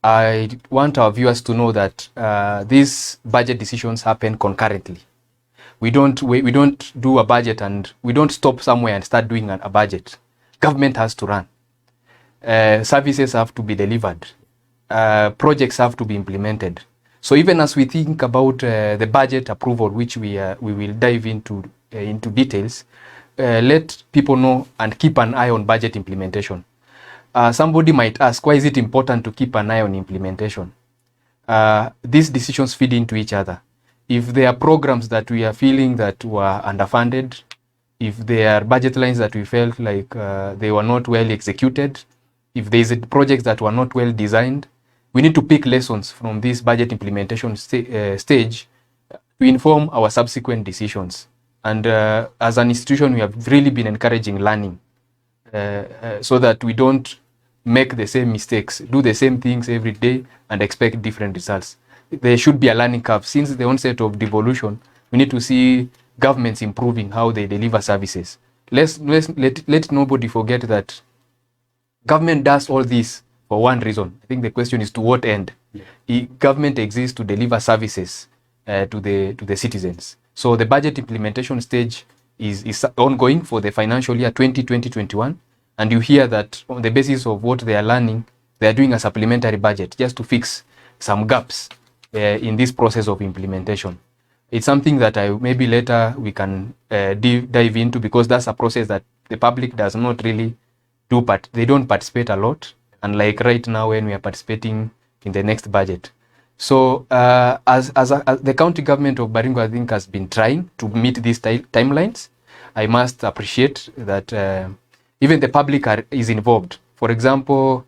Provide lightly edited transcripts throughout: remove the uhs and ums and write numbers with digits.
I want our viewers to know that these budget decisions happen concurrently. We don't do a budget and we don't stop somewhere and start doing a budget. Government has to run. Services have to be delivered. Projects have to be implemented. So even as we think about the budget approval, which we will dive into details, let people know and keep an eye on budget implementation. Somebody might ask, why is it important to keep an eye on implementation? These decisions feed into each other. If there are programs that we are feeling that were underfunded, if there are budget lines that we felt like they were not well executed, if there is projects that were not well designed, we need to pick lessons from this budget implementation stage to inform our subsequent decisions. And as an institution, we have really been encouraging learning so that we don't make the same mistakes, do the same things every day and expect different results. There should be a learning curve. Since the onset of devolution, we need to see governments improving how they deliver services. Let nobody forget that government does all this for one reason. I think the question is to what end? Government exists to deliver services to the citizens. So the budget implementation stage is ongoing for the financial year 2020-21. And you hear that on the basis of what they are learning, they are doing a supplementary budget just to fix some gaps in this process of implementation. It's something that maybe later we can dive into, because that's a process that the public does not really do, but they don't participate a lot. Unlike right now when we are participating in the next budget. So as the county government of Baringo, I think, has been trying to meet these timelines. I must appreciate that even the public is involved. For example,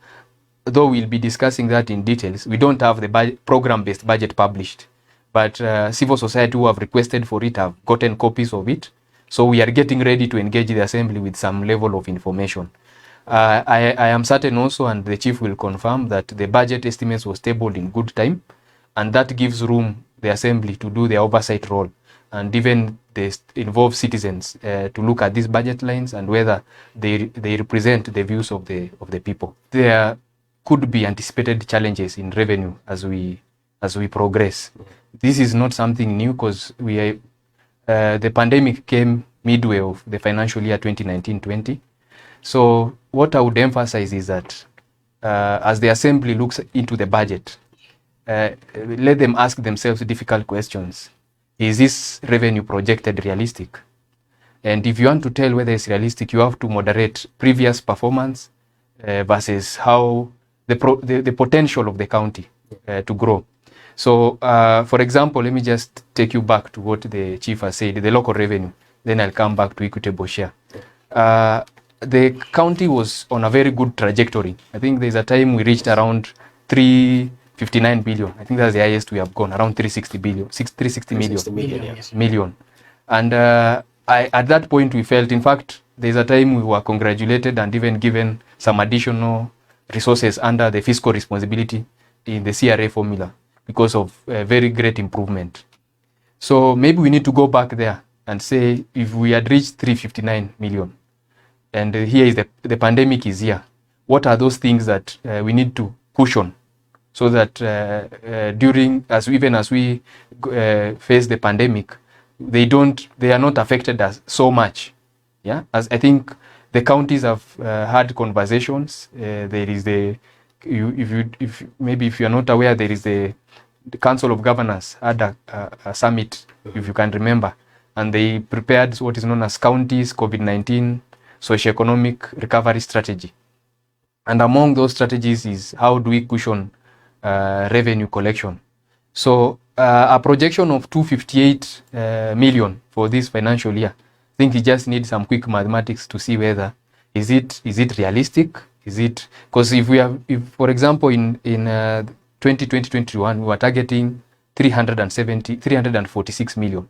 though we'll be discussing that in details, we don't have the program-based budget published, but civil society who have requested for it have gotten copies of it. So we are getting ready to engage the assembly with some level of information. I am certain also, and the chief will confirm, that the budget estimates was tabled in good time, and that gives room the assembly to do the oversight role, and even the involved citizens to look at these budget lines and whether they represent the views of the people. There could be anticipated challenges in revenue as we progress. This is not something new, because the pandemic came midway of the financial year 2019-20. So what I would emphasize is that as the assembly looks into the budget, let them ask themselves difficult questions. Is this revenue projected realistic? And if you want to tell whether it's realistic, you have to moderate previous performance versus how the potential of the county to grow. So for example, let me just take you back to what the chief has said, the local revenue. Then I'll come back to equitable share. The county was on a very good trajectory. I think there's a time we reached around 359 billion. I think that's the highest we have gone, around 360 million. And at that point we felt, in fact, there's a time we were congratulated and even given some additional resources under the fiscal responsibility in the CRA formula because of a very great improvement. So maybe we need to go back there and say, if we had reached 359 million, and here is the pandemic is here, what are those things that we need to cushion so that even as we face the pandemic, they are not affected as so much. Yeah, as I think the counties have had conversations. There is if you are not aware, there is the Council of Governors had a summit, if you can remember, and they prepared what is known as counties COVID-19 socio-economic recovery strategy. And among those strategies is how do we cushion revenue collection. So a projection of 258 million for this financial year, I think you just need some quick mathematics to see whether is it realistic. Is it, because if for example in 2020-21 we were targeting 346 million,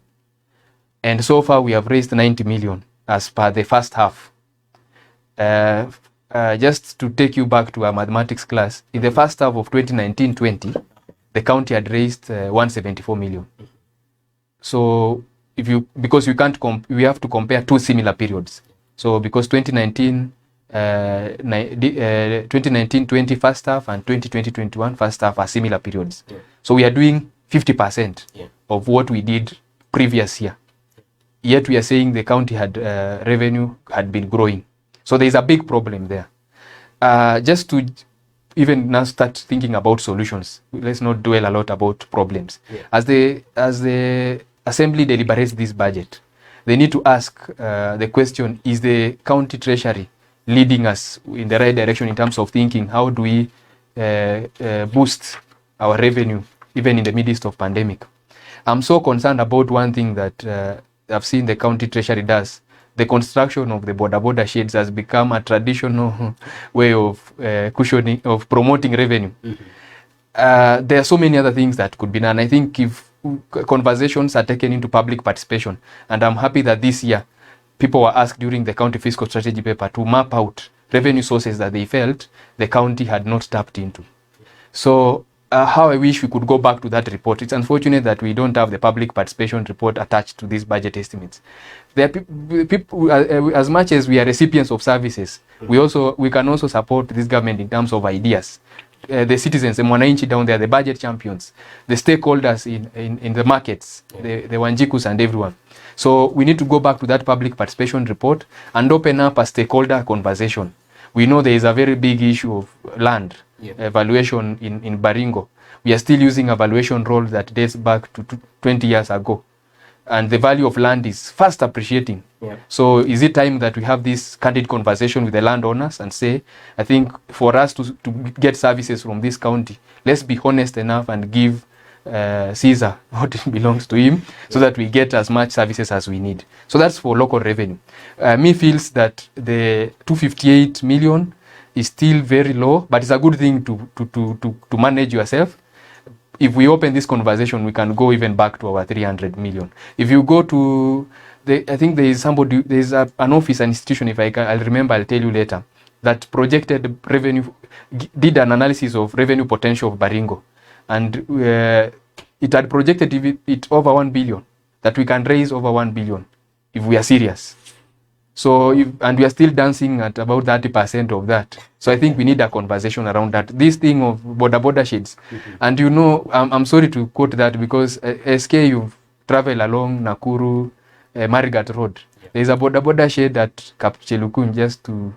and so far we have raised 90 million as per the first half. Just to take you back to our mathematics class, in the first half of 2019-20, the county had raised 174 million. So because we have to compare two similar periods. So because 2019 2019-20 first half and 2020-21 first half are similar periods. Yeah. So we are doing 50% of what we did previous year. Yet we are saying the county had revenue had been growing. So there is a big problem there. Just to even now start thinking about solutions, let's not dwell a lot about problems. Yeah. As the assembly deliberates this budget, they need to ask the question, is the county treasury leading us in the right direction in terms of thinking, how do we boost our revenue even in the midst of pandemic? I'm so concerned about one thing that I've seen the county treasury does. The construction of the border sheds has become a traditional way of cushioning, of promoting revenue. Mm-hmm. There are so many other things that could be done. I think if conversations are taken into public participation, and I'm happy that this year people were asked during the county fiscal strategy paper to map out revenue sources that they felt the county had not tapped into. So how I wish we could go back to that report. It's unfortunate that we don't have the public participation report attached to these budget estimates. There are people, as much as we are recipients of services, we can also support this government in terms of ideas. The citizens, the mwananchi down there, the budget champions, the stakeholders in the markets, the Wanjikus and everyone. So we need to go back to that public participation report and open up a stakeholder conversation. We know there is a very big issue of land evaluation in Baringo. We are still using a valuation role that dates back to 20 years ago. And the value of land is fast appreciating. Yeah. So is it time that we have this candid conversation with the landowners and say, I think for us to get services from this county, let's be honest enough and give Caesar what belongs to him, so that we get as much services as we need. So that's for local revenue. Me feels that the 258 million is still very low, but it's a good thing to manage yourself. If we open this conversation, we can go even back to our 300 million. If you go to I think there is an office, an institution, if I'll remember, I'll tell you later, that projected revenue, did an analysis of revenue potential of Baringo. And it had projected it over 1 billion, that we can raise over 1 billion if we are serious. So, and we are still dancing at about 30% of that. So I think we need a conversation around that. This thing of border shades. Mm-hmm. And you know, I'm sorry to quote that because SK, you've traveled along Nakuru, Marigat Road. Yeah. There's a border shade at Kapchelukun, just to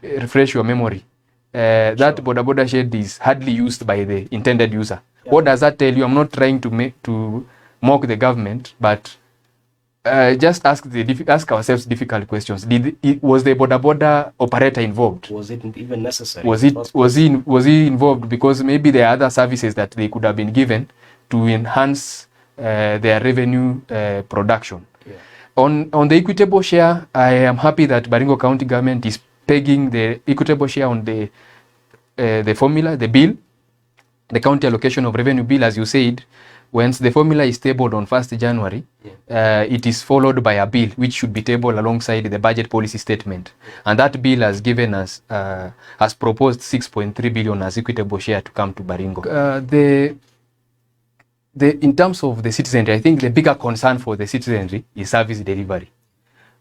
refresh your memory. That border shade is hardly used by the intended user. Yeah. What does that tell you? I'm not trying to mock the government, but just ask ourselves difficult questions. Was the border operator involved? Was it even necessary? Was he involved? Because maybe there are other services that they could have been given to enhance their revenue production. Yeah. On the equitable share, I am happy that Baringo County Government is pegging the equitable share on the formula, the bill, the county allocation of revenue bill, as you said. Once the formula is tabled on 1st January, it is followed by a bill which should be tabled alongside the budget policy statement. And that bill has given us, has proposed 6.3 billion as equitable share to come to Baringo. In terms of the citizenry, I think the bigger concern for the citizenry is service delivery.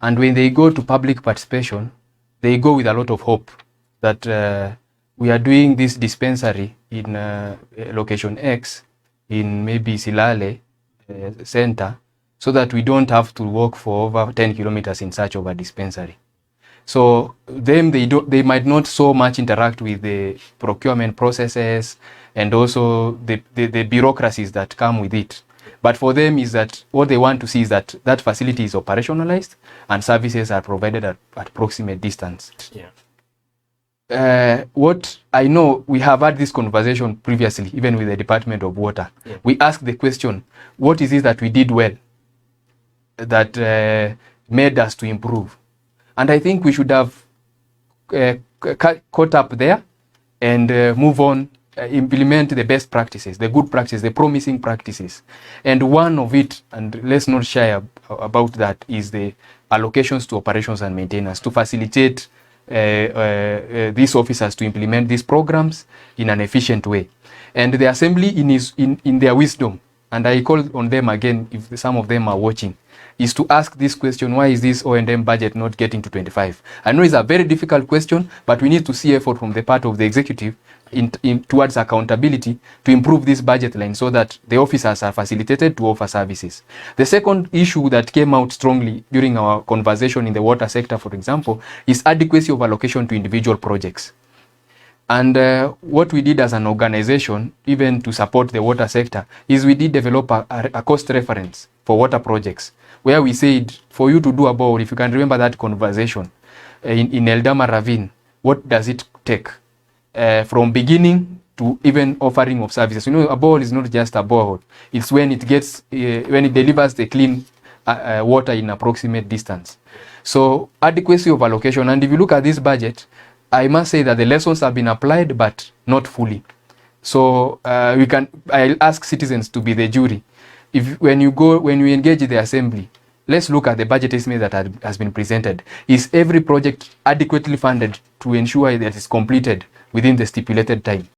And when they go to public participation, they go with a lot of hope that we are doing this dispensary in location X, in maybe Silale center, so that we don't have to walk for over 10 kilometers in search of a dispensary. So them, they might not so much interact with the procurement processes and also the bureaucracies that come with it. But for them is that what they want to see is that that facility is operationalized and services are provided at proximate distance. Yeah. What I know, we have had this conversation previously, even with the Department of Water. Yeah. We asked the question, what is it that we did well that made us to improve? And I think we should have caught up there and move on, implement the best practices, the good practices, the promising practices. And one of it, and let's not shy about that, is the allocations to operations and maintenance to facilitate these officers to implement these programs in an efficient way. And the assembly in their wisdom, and I call on them again if some of them are watching, is to ask this question: why is this O&M budget not getting to 25? I know it's a very difficult question, but we need to see effort from the part of the executive towards accountability to improve this budget line so that the officers are facilitated to offer services. The second issue that came out strongly during our conversation in the water sector, for example, is adequacy of allocation to individual projects. And what we did as an organization, even to support the water sector, is we did develop a cost reference for water projects, where we said, for you to do a bore, if you can remember that conversation, in Eldama Ravine, what does it take? From beginning to even offering of services. You know, a borehole is not just a borehole. It's when it gets, when it delivers the clean water in approximate distance. So adequacy of allocation. And if you look at this budget, I must say that the lessons have been applied, but not fully. So I'll ask citizens to be the jury. When you engage the assembly, let's look at the budget estimate that has been presented. Is every project adequately funded to ensure that it's completed within the stipulated time?